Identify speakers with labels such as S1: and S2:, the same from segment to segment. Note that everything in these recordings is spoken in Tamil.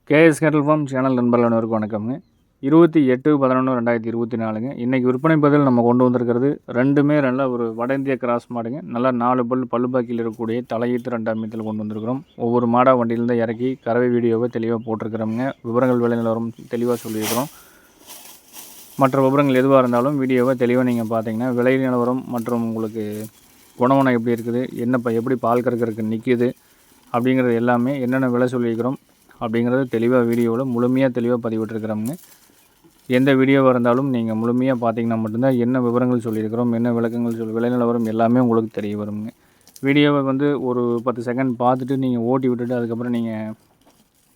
S1: கேஎஸ் கேட்டல் ஃபார்ம் சேனல் நண்பர்கள் அனைவருக்கும் வணக்கம்ங்க. 28/11/2024ங்க. இன்றைக்கி விற்பனை பதில் நம்ம கொண்டு வந்திருக்கிறது ரெண்டுமே நல்ல ஒரு வட இந்திய கிராஸ் மாடுங்க. நல்லா 4 பல்லுபாக்கியில் இருக்கக்கூடிய தலையீத்து 2 அமைத்தில் கொண்டு வந்திருக்கிறோம். ஒவ்வொரு மாடாக வண்டியிலேருந்து இறக்கி கறவை வீடியோவை தெளிவாக போட்டிருக்கிறோம்ங்க. விவரங்கள் விலை நிலவரம் தெளிவாக சொல்லியிருக்கிறோம். மற்ற விவரங்கள் எதுவாக இருந்தாலும் வீடியோவை தெளிவாக நீங்கள் பார்த்தீங்கன்னா விலை நிலவரம் மற்றும் உங்களுக்கு குணவனம் எப்படி இருக்குது, எப்படி பால் கறக்கிறதுக்கு நிற்கிது அப்படிங்கிறது எல்லாமே என்னென்ன விலை சொல்லியிருக்கிறோம் அப்படிங்கிறது தெளிவாக வீடியோவில் முழுமையாக தெளிவாக பதிவிட்டிருக்கிறோம்ங்க. எந்த வீடியோவாக இருந்தாலும் நீங்கள் முழுமையாக பார்த்தீங்கன்னா மட்டும்தான் என்ன விவரங்கள் சொல்லியிருக்கிறோம், என்ன விளக்கங்கள் விலை நிலவரம் எல்லாமே உங்களுக்கு தெரிய வருங்க. வீடியோவை ஒரு 10 செகண்ட் பார்த்துட்டு நீங்கள் ஓட்டி விட்டுட்டு அதுக்கப்புறம் நீங்கள்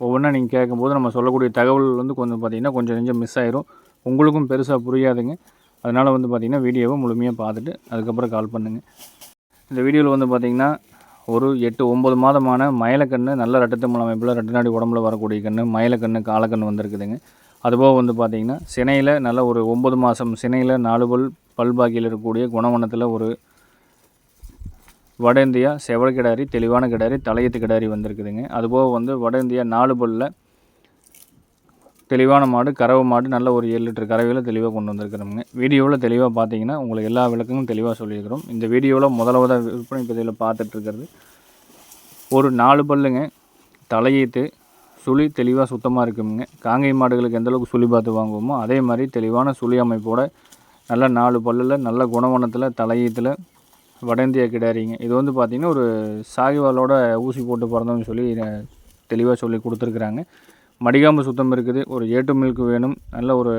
S1: ஒவ்வொன்றா நீங்கள் கேட்கும்போது நம்ம சொல்லக்கூடிய தகவல் கொஞ்சம் பார்த்திங்கன்னா கொஞ்சம் மிஸ் ஆயிரும். உங்களுக்கும் பெருசாக புரியாதுங்க. அதனால் பார்த்திங்கன்னா வீடியோவை முழுமையாக பார்த்துட்டு அதுக்கப்புறம் கால் பண்ணுங்கள். இந்த வீடியோவில் பார்த்திங்கன்னா ஒரு 8-9 மாதமான மயிலக்கன்று நல்ல ரெட்டத்தமிழ் அமைப்பில் ரெட்டநாடி உடம்புல வரக்கூடிய கன்று மயிலக்கன்று காலக்கன்று வந்திருக்குதுங்க. அதுபோக பார்த்திங்கன்னா சினையில் நல்ல ஒரு 9 மாதம் சினையில் 4 பல்பாக்கியில் இருக்கக்கூடிய குணவனத்தில் ஒரு வட இந்தியா செவல் கிடாரி தெளிவான கிடாரி தலையத்து கிடாரி வந்திருக்குதுங்க. அதுபோக வட இந்தியா 4 பல்லில் தெளிவான மாடு கறவை மாடு நல்ல ஒரு 7 லிட்டர் கறவையில் தெளிவாக கொண்டு வந்திருக்கிறோம்ங்க. வீடியோவில் தெளிவாக பார்த்தீங்கன்னா உங்களுக்கு எல்லா விளக்கங்களும் தெளிவாக சொல்லியிருக்கிறோம். இந்த வீடியோவில் முதலாவதாக விற்பனை பதிவில் பார்த்துட்ருக்கிறது ஒரு 4 பல்லுங்க தலையீத்து சுழி தெளிவாக சுத்தமாக இருக்குங்க. காங்கை மாடுகளுக்கு எந்தளவுக்கு சுழி பார்த்து வாங்குவோமோ அதே மாதிரி தெளிவான சுழி அமைப்போட நல்ல 4 பல்லில் நல்ல குணவனத்தில் தலையீத்தில் வட இந்தியா கிடாரிங்க. இது பார்த்திங்கன்னா ஒரு சாகிவாலோட ஊசி போட்டு பிறந்தோம்னு சொல்லி தெளிவாக சொல்லி கொடுத்துருக்குறாங்க. மடிகாம்பு சுத்தம் இருக்குது. ஒரு ஏட்டு மில்க் வேணும். நல்ல ஒரு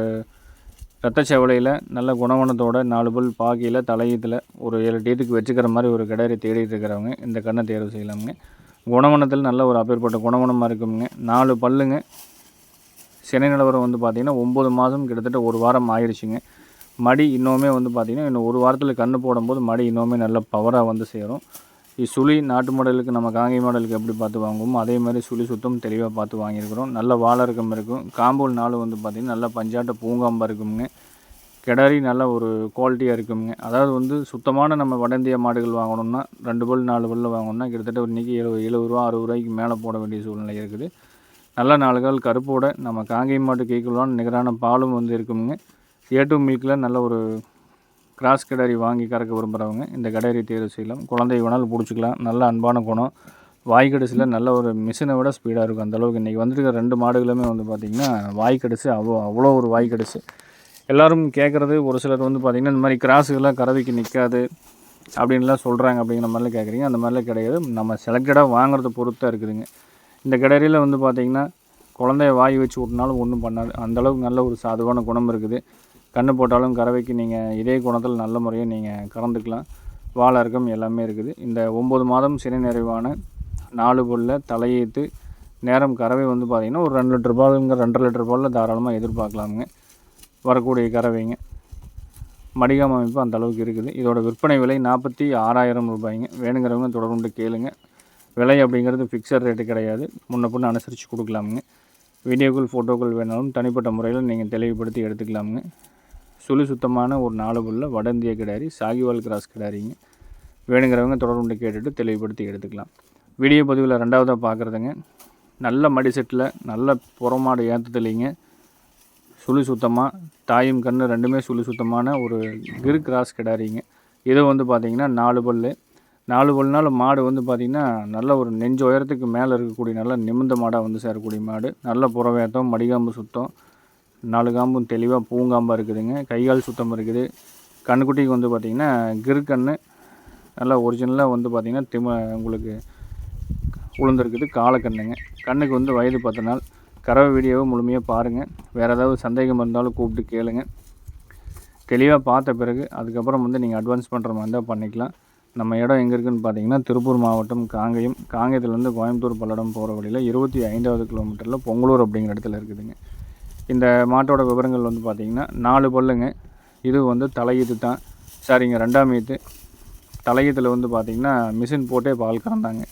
S1: ரத்த செவலையில் நல்ல குணவனத்தோட 4 பல் பாக்கியில் தலையீத்தில் ஒரு 7 டீத்துக்கு வச்சுக்கிற மாதிரி ஒரு கிடாரி தேடிட்டு இருக்கிறவங்க இந்த கண்ணை தேர்வு செய்யலாமுங்க. குணவனத்தில் நல்ல ஒரு அப்பேற்பட்ட குணவனமாக இருக்குங்க. 4 பல்லுங்க. சினை நிலவரம் பார்த்திங்கன்னா 9 மாதம் கிட்டத்தட்ட 1 வாரம் ஆயிடுச்சுங்க. மடி இன்னுமே பார்த்திங்கன்னா இன்னும் 1 வாரத்தில் கன்று போடும்போது மடி இன்னுமே நல்ல பவராக சேரும். சுழி நாட்டு மாடலுக்கு நம்ம காங்கை மாடலுக்கு எப்படி பார்த்து வாங்குவோமோ அதே மாதிரி சுழி சுத்தம் தெளிவாக பார்த்து வாங்கியிருக்கிறோம். நல்ல வாழறக்கம் இருக்கும். காம்பவுல் நாள் பார்த்திங்கன்னா நல்லா பஞ்சாட்ட பூங்காம்பாக இருக்குங்க. கிடாரி நல்ல ஒரு குவாலிட்டியாக இருக்குங்க. அதாவது சுத்தமான நம்ம வட இந்திய மாடுகள் வாங்கணும்னா 2 பல் 4 பல்லில் வாங்கணும்னா கிட்டத்தட்ட இன்றைக்கி 70 ரூபா 60 ரூபாய்க்கு மேலே போட வேண்டிய சூழ்நிலை இருக்குது. நல்ல 4 கால் கருப்போட நம்ம காங்கை மாட்டுக்கு ஈக்குவலான நிகரான பாலும் இருக்குங்க. ஏட்டு மில்கில் நல்ல ஒரு கிராஸ் கிடாரி வாங்கி கறக்க விரும்புகிறவங்க இந்த கிடாரி தேர்வு செய்யலாம். குழந்தை வேணாலும் பிடிச்சிக்கலாம். நல்ல அன்பான குணம். வாய்க்கடிசில் நல்ல ஒரு மிஷினை விட ஸ்பீடாக இருக்கும். அந்தளவுக்கு இன்றைக்கி வந்துருக்க 2 மாடுகளுமே பார்த்திங்கன்னா வாய்க்கடிசு அவ்வளோ ஒரு வாய்க்கடிசு. எல்லோரும் கேட்குறது ஒரு சிலர் பார்த்திங்கன்னா இந்த மாதிரி கிராஸுகள்லாம் கறவைக்கு நிற்காது அப்படின்லாம் சொல்கிறாங்க அப்படிங்கிற மாதிரிலாம் கேட்குறீங்க. அந்த மாதிரிலாம் கிடையாது. நம்ம செலக்டடாக வாங்குறத பொறுத்தான் இருக்குதுங்க. இந்த கிடாரியில் பார்த்திங்கன்னா குழந்தைய வாய் வச்சு விட்டினாலும் ஒன்றும் பண்ணாது. அந்தளவுக்கு நல்ல ஒரு சாதுவான குணம் இருக்குது. கன்று போட்டாலும் கறவைக்கு நீங்கள் இதே குணத்தில் நல்ல முறையாக நீங்கள் கறந்துக்கலாம். வாழை இறக்கம் எல்லாமே இருக்குது. இந்த 9 மாதம் சினை நிறைவான 4 பல்லில் தலையீத்து நேரம் கறவை பார்த்திங்கன்னா ஒரு 2 லிட்டர் பாலுங்க 2.5 லிட்டர் பாலில் தாராளமாக எதிர்பார்க்கலாமுங்க. வரக்கூடிய கறவைங்க. மடிகாம் அமைப்பு அந்தளவுக்கு இருக்குது. இதோட விற்பனை விலை 46,000 ரூபாய்ங்க. வேணுங்கிறவங்க தொடர்ந்து கேளுங்க. விலை அப்படிங்கிறது ஃபிக்ஸட் ரேட்டு கிடையாது. முன்ன பின்ன அனுசரித்து கொடுக்கலாமுங்க. வீடியோக்கள் ஃபோட்டோக்கள் வேணாலும் தனிப்பட்ட முறையில் நீங்கள் தெளிவுபடுத்தி எடுத்துக்கலாமுங்க. சுழி சுத்தமான ஒரு 4 பல்லில் வட இந்திய கிடாரி சாகிவால் கிராஸ் கிடாரிங்க. வேணுங்கிறவங்க தொடர்ந்து கேட்டுட்டு தெளிவுபடுத்தி எடுத்துக்கலாம். வீடியோ பதிவில் 2வதாக பார்க்குறதுங்க நல்ல மடி செட்டில் நல்ல புறமாடு ஏற்றத்துலைங்க சுழி சுத்தமாக தாயும் கன்று ரெண்டுமே சுழி சுத்தமான ஒரு கிர் கிராஸ் கிடாரிங்க. இது பார்த்திங்கன்னா 4 பல் 4 பல்னால் மாடு பார்த்திங்கன்னா நல்ல ஒரு நெஞ்சு உயரத்துக்கு மேலே இருக்கக்கூடிய நல்ல நிமிர்ந்த மாடாக சேரக்கூடிய மாடு. நல்ல புறவேத்தம் மடிகாம்பு சுத்தம் 4 காம்பும் தெளிவாக பூங்காம்பாக இருக்குதுங்க. கைகால் சுத்தம் இருக்குது. கண்ணுக்குட்டிக்கு பார்த்திங்கன்னா கிருக்கண்ணு நல்லா ஒரிஜினலாக பார்த்திங்கன்னா உங்களுக்கு உளுந்துருக்குது காலக்கண்ணுங்க. கண்ணுக்கு வயது 10 நாள். கறவை வீடியோவை முழுமையாக பாருங்கள். வேறு ஏதாவது சந்தேகம் இருந்தாலும் கூப்பிட்டு கேளுங்க. தெளிவாக பார்த்த பிறகு அதுக்கப்புறம் நீங்கள் அட்வான்ஸ் பண்ணுற மாதிரி இருந்தால் பண்ணிக்கலாம். நம்ம இடம் எங்கே இருக்குதுன்னு பார்த்திங்கன்னா திருப்பூர் மாவட்டம் காங்கேயத்துலேருந்து கோயம்புத்தூர் பல்லடம் போகிற வழியில் 25வது கிலோமீட்டரில் பொங்கலூர் அப்படிங்கிற இடத்துல இருக்குதுங்க. இந்த மாட்டோட விவரங்கள் பார்த்திங்கன்னா 4 பல்லுங்க. இது தலையீத்து தான். சரிங்க 2ஆம் ஈத்து. தலையீத்தில் பார்த்திங்கன்னா மிஷின் போட்டே பால் கறந்தாங்க.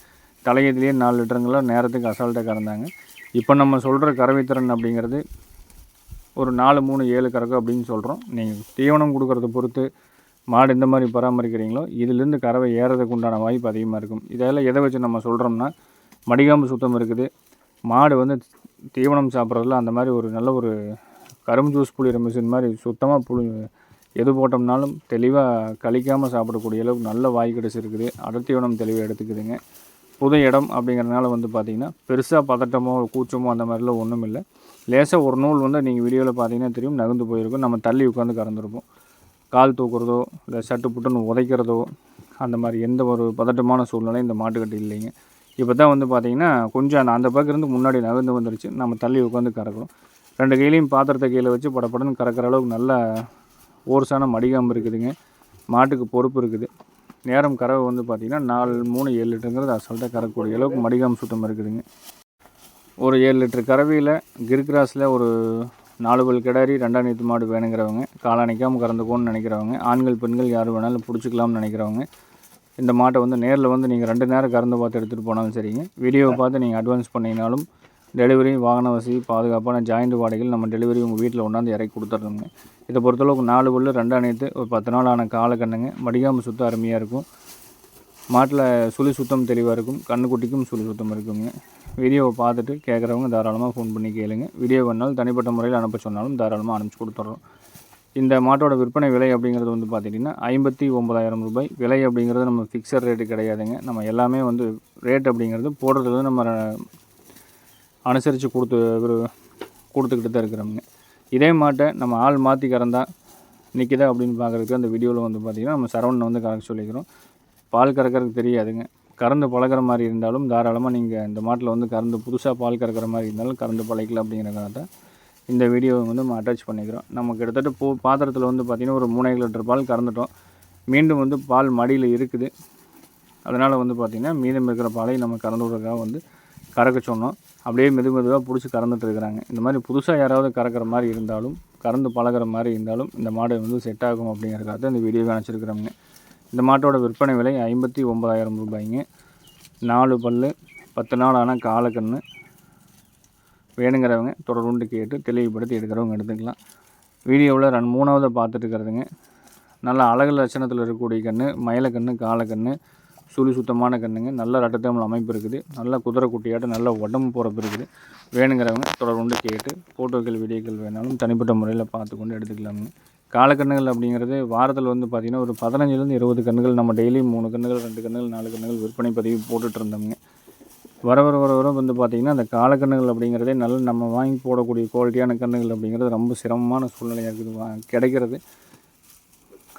S1: தலையீத்துலேயே 4 லிட்டருங்கள நேரத்துக்கு அசால்ட்டாக கறந்தாங்க. இப்போ நம்ம சொல்கிற கறவைத்திறன் அப்படிங்கிறது ஒரு 4, 3, 7 கறக்கும் அப்படின்னு சொல்கிறோம். நீங்கள் தீவனம் கொடுக்குறத பொறுத்து மாடு எந்த மாதிரி பராமரிக்கிறீங்களோ இதிலேருந்து கறவை ஏறதுக்கு உண்டான வாய்ப்பு அதிகமாக இருக்கும். இதெல்லாம் எதை வச்சு நம்ம சொல்கிறோம்னா மடிகாம்பு சுத்தம் இருக்குது. மாடு தீவனம் சாப்பிட்றதுல அந்த மாதிரி ஒரு நல்ல ஒரு கரும்பு ஜூஸ் புளிகிற மிஷின் மாதிரி சுத்தமாக எது போட்டோம்னாலும் தெளிவாக கழிக்காமல் சாப்பிடக்கூடிய அளவுக்கு நல்ல வாய் கிடைச்சிருக்குது. அடர்த்தீவனம் தெளிவாக எடுத்துக்குதுங்க. புது இடம் அப்படிங்கிறதுனால வந்து பார்த்திங்கன்னா பெருசாக பதட்டமோ கூச்சமோ அந்த மாதிரிலாம் ஒன்றும் இல்லை. லேசாக ஒரு நூல் வந்து நீங்கள் வீடியோவில் பார்த்தீங்கன்னா தெரியும் நகர்ந்து போயிருக்கும். நம்ம தள்ளி உட்காந்து கறந்துருப்போம். கால் தூக்குறதோ இல்லை சட்டு புட்டுன்னு உதைக்கிறதோ அந்த மாதிரி எந்த ஒரு பதட்டமான சூழ்நிலை இந்த மாட்டுக்கட்டு இல்லைங்க. இப்போ தான் வந்து பார்த்திங்கன்னா கொஞ்சம் அந்த பக்கம் இருந்து முன்னாடி நகர்ந்து வந்துருச்சு. நம்ம தள்ளி உட்காந்து கறக்கிறோம். 2 கையிலையும் பாத்திரத்தை கீழே வச்சு படப்படன்னு கறக்கிற அளவுக்கு நல்ல ஓர்ஸான மடிகாம்பு இருக்குதுங்க. மாட்டுக்கு பொறுப்பு இருக்குது. நேரம் கறவை வந்து பார்த்திங்கன்னா 4 3 7 லிட்டருங்கிறது அசால்ட்டாக கறக்கக்கூடிய அளவுக்கு மடிகாம்பு சுத்தம் இருக்குதுங்க. ஒரு 7 லிட்டர் கறவையில் கிர்கிராஸில் ஒரு 4 பல் கிடாரி 2ஆம் நீத்து மாடு வேணுங்கிறவங்க, காலாணிக்காமல் கறந்துக்கோன்னு நினைக்கிறவங்க, ஆண்கள் பெண்கள் யார் வேணாலும் பிடிச்சிக்கலாம்னு நினைக்கிறவங்க இந்த மாட்டை வந்து நேரில் வந்து நீங்கள் 2 நேரம் கறந்து பார்த்து எடுத்துகிட்டு போனாலும் சரிங்க. வீடியோவை பார்த்து நீங்கள் அட்வான்ஸ் பண்ணிங்கனாலும் டெலிவரி, வாகன வசதி, பாதுகாப்பான ஜாயிண்ட் வாடகைகள் நம்ம டெலிவரி உங்கள் வீட்டில் கொண்டாந்து இறக்கி கொடுத்துட்றோங்க. இதை பொறுத்தளவுக்கு 4 பல் 2ஆம் நீத்து ஒரு 10 நாள் ஆன காலக்கண்ணுங்க. மடிகாம்பு சுத்தம் அருமையாக இருக்கும். மாட்டில் சுழி சுத்தம் தெளிவாக இருக்கும். கண்ணுக்குட்டிக்கும் சுழி சுத்தம் இருக்குங்க. வீடியோவை பார்த்துட்டு கேட்குறவங்க தாராளமாக ஃபோன் பண்ணி கேளுங்க. வீடியோ வேணாலும் தனிப்பட்ட முறையில் அனுப்ப சொன்னாலும் தாராளமாக அனுப்பிச்சி கொடுத்துட்றோம். இந்த மாட்டோட விற்பனை விலை அப்படிங்கிறது வந்து பார்த்திங்கன்னா 59,000 ரூபாய். விலை அப்படிங்கிறது நம்ம ஃபிக்ஸட் ரேட்டு கிடையாதுங்க. நம்ம எல்லாமே வந்து ரேட் அப்படிங்கிறது போடுறது நம்ம அனுசரித்து கொடுத்துக்கிட்டு தான் இருக்கிறோம்ங்க. இதே மாட்டை நம்ம ஆள் மாற்றி கறந்தா நிற்கிதா அப்படின்னு பார்க்குறதுக்கு அந்த வீடியோவில் வந்து பார்த்திங்கன்னா நம்ம சரவணனை வந்து கறக்க சொல்லிக்கிறோம். பால் கறக்கிறதுக்கு தெரியாதுங்க. கறந்து பழகிற மாதிரி இருந்தாலும் தாராளமாக நீங்கள் இந்த மாட்டில் வந்து கறந்து புதுசாக பால் கறக்கிற மாதிரி இருந்தாலும் கறந்து பழகிக்கலாம் அப்படிங்கிறக்காக தான் இந்த வீடியோவை வந்து நம்ம அட்டாச் பண்ணிக்கிறோம். நம்ம கிட்டத்தட்ட பாத்திரத்தில் வந்து பார்த்திங்கன்னா ஒரு 3 லிட்டர் பால் கறந்துட்டோம். மீண்டும் வந்து பால் மடியில் இருக்குது. அதனால் வந்து பார்த்திங்கன்னா மீதம் இருக்கிற பாலை நம்ம கறந்து விட்றதுக்காக வந்து கறக்க சொன்னோம். அப்படியே மெதுவாக பிடிச்சி கறந்துட்டு இருக்கிறாங்க. இந்த மாதிரி புதுசாக யாராவது கறக்கிற மாதிரி இருந்தாலும் கறந்து பழகிற மாதிரி இருந்தாலும் இந்த மாடு வந்து செட் ஆகும் அப்படிங்கிறதுக்காக தான் இந்த வீடியோவை அனுப்பிச்சிருக்கிறோங்க. இந்த மாட்டோட விற்பனை விலை 59,000 ரூபாய்ங்க. 4 பல் 10 நாள் ஆன காலக்கன்று வேணுங்கிறவங்க தொடர்ந்து கேட்டு தெளிவுபடுத்தி எடுக்கிறவங்க எடுத்துக்கலாம். வீடியோவில் 3ஆவது பார்த்துட்டு இருக்கிறதுங்க. நல்ல அழகு லட்சணத்தில் இருக்கக்கூடிய கன்று, மயிலக்கன்று, காலக்கன்று, சுழி சுத்தமான கன்றுங்க. நல்ல ரட்டத்தமிழ் அமைப்பு இருக்குது. நல்ல குதிரை குட்டியாட்டு நல்ல உடம்பு போகிறப்பு இருக்குது. வேணுங்கிறவங்க தொடர்ந்து கேட்டு ஃபோட்டோக்கள் வீடியோக்கள் வேணாலும் தனிப்பட்ட முறையில் பார்த்து கொண்டு எடுத்துக்கலாமுங்க. காலக்கன்றுகள் அப்படிங்கிறது வாரத்தில் வந்து பார்த்திங்கன்னா ஒரு 15லேருந்து 20 கன்றுகள் நம்ம டெய்லி 3 கன்றுகள் 2 கன்றுகள் 4 கன்றுகள் விற்பனை பதிவு போட்டுட்டு இருந்தோம்ங்க. வர வந்து பார்த்திங்கன்னா அந்த காலக்கன்றுகள் அப்படிங்கிறதே நல்ல நம்ம வாங்கி போடக்கூடிய குவாலிட்டியான கன்றுகள் அப்படிங்கிறது ரொம்ப சிரமமான சூழ்நிலையாக இருக்குது கிடைக்கிறது.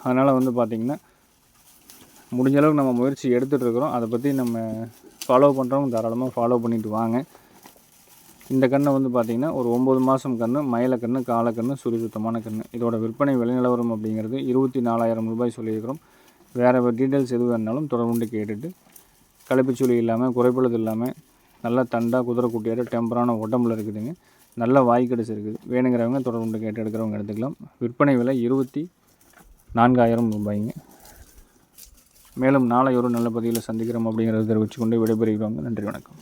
S1: அதனால் வந்து பார்த்திங்கன்னா முடிஞ்ச அளவுக்கு நம்ம முயற்சி எடுத்துகிட்டு இருக்கிறோம். அதை பற்றி நம்ம ஃபாலோ பண்ணுறவங்க தாராளமாக ஃபாலோ பண்ணிவிட்டு வாங்க. இந்த கன்று வந்து பார்த்திங்கன்னா ஒரு 9 மாதம் கன்று, மயிலக்கன்று, காலக்கன்று, சுழி சுத்தமான கன்று. இதோட விற்பனை விலை நிலவரம் அப்படிங்கிறது 24,000 ரூபாய் சொல்லியிருக்கிறோம். வேறு டீட்டெயில்ஸ் எது வேணாலும் தொடர்ந்து கேட்டுட்டு களைப்புச்சுழி இல்லாமல் குறைப்பழுது இல்லாமல் நல்லா தண்டாக குதிரை குட்டியாட்ட டெம்பரான உடம்புல இருக்குதுங்க. நல்ல வாய் கிடைச்சிருக்குது. வேணுங்கிறவங்க தொடர்ந்து கேட்டு எடுக்கிறவங்க எடுத்துக்கலாம். விற்பனை விலை 24,000 ரூபாய்ங்க. மேலும் நாளை ஒரு நல்ல பதிவில் சந்திக்கிறோம் அப்படிங்கிறத தெரிவித்து கொண்டு விடைபெறுகிறோங்க. நன்றி, வணக்கம்.